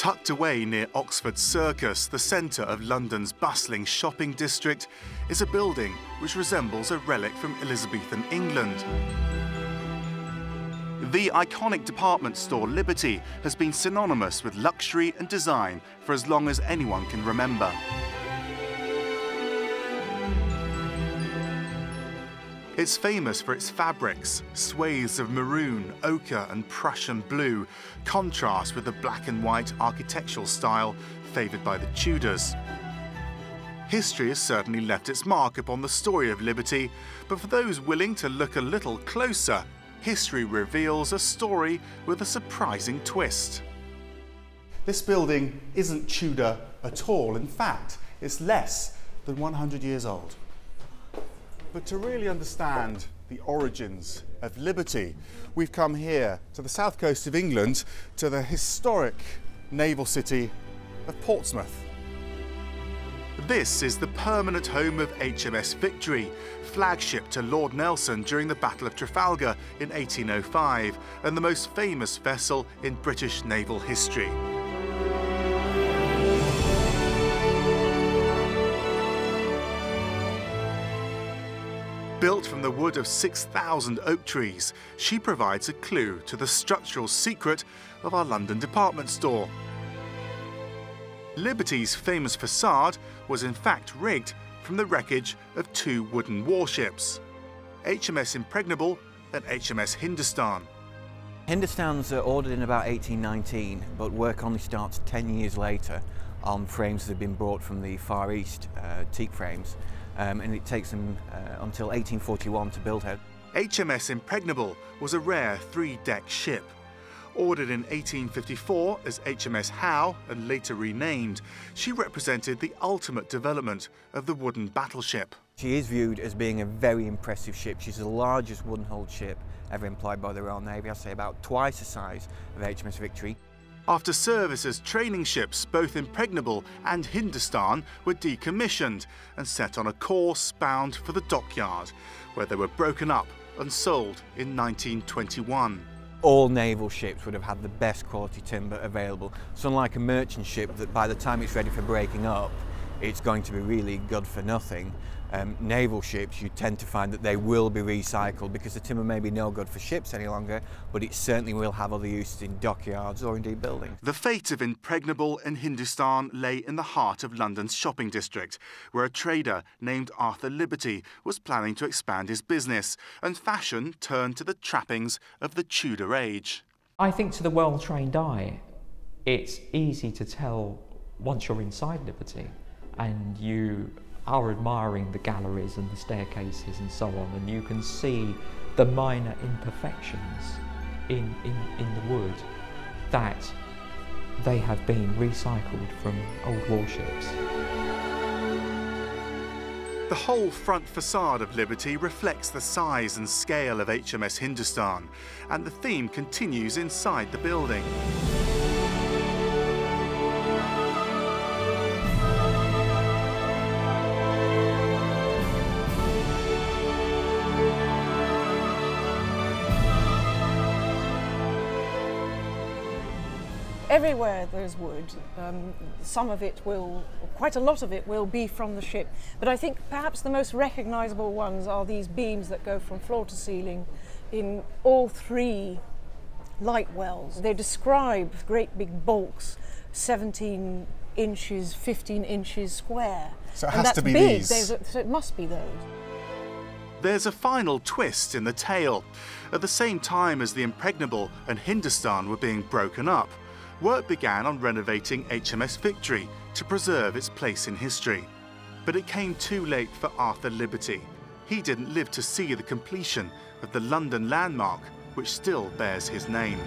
Tucked away near Oxford Circus, the centre of London's bustling shopping district, is a building which resembles a relic from Elizabethan England. The iconic department store Liberty has been synonymous with luxury and design for as long as anyone can remember. It's famous for its fabrics. Swathes of maroon, ochre and Prussian blue contrast with the black and white architectural style favoured by the Tudors. History has certainly left its mark upon the story of Liberty, but for those willing to look a little closer, history reveals a story with a surprising twist. This building isn't Tudor at all. In fact, it's less than 100 years old. But to really understand the origins of Liberty, we've come here to the south coast of England, to the historic naval city of Portsmouth. This is the permanent home of HMS Victory, flagship to Lord Nelson during the Battle of Trafalgar in 1805, and the most famous vessel in British naval history. Built from the wood of 6,000 oak trees, she provides a clue to the structural secret of our London department store. Liberty's famous facade was in fact rigged from the wreckage of two wooden warships, HMS Impregnable and HMS Hindustan. Hindustan's are ordered in about 1819, but work only starts 10 years later on frames that have been brought from the Far East, teak frames. And it takes them until 1841 to build her. HMS Impregnable was a rare three-deck ship. Ordered in 1854 as HMS Howe and later renamed, she represented the ultimate development of the wooden battleship. She is viewed as being a very impressive ship. She's the largest wooden-hulled ship ever employed by the Royal Navy. I'd say about twice the size of HMS Victory. After service as training ships, both Impregnable and Hindustan were decommissioned and set on a course bound for the dockyard, where they were broken up and sold in 1921. All naval ships would have had the best quality timber available. So unlike a merchant ship that by the time it's ready for breaking up, it's going to be really good for nothing. Naval ships, you tend to find that they will be recycled because the timber may be no good for ships any longer, but it certainly will have other uses in dockyards or indeed buildings. The fate of Impregnable and Hindustan lay in the heart of London's shopping district, where a trader named Arthur Liberty was planning to expand his business, and fashion turned to the trappings of the Tudor age. I think to the well-trained eye, it's easy to tell once you're inside Liberty and you are admiring the galleries and the staircases and so on, and you can see the minor imperfections in the wood, that they have been recycled from old warships. The whole front facade of Liberty reflects the size and scale of HMS Hindustan, and the theme continues inside the building. Everywhere there's wood, some of it will, quite a lot of it will be from the ship, but I think perhaps the most recognisable ones are these beams that go from floor to ceiling in all three light wells. They describe great big bulks, 17 inches, 15 inches square. So it has to be big. these. So it must be those. There's a final twist in the tale. At the same time as the Impregnable and Hindustan were being broken up, work began on renovating HMS Victory to preserve its place in history. But it came too late for Arthur Liberty. He didn't live to see the completion of the London landmark, which still bears his name.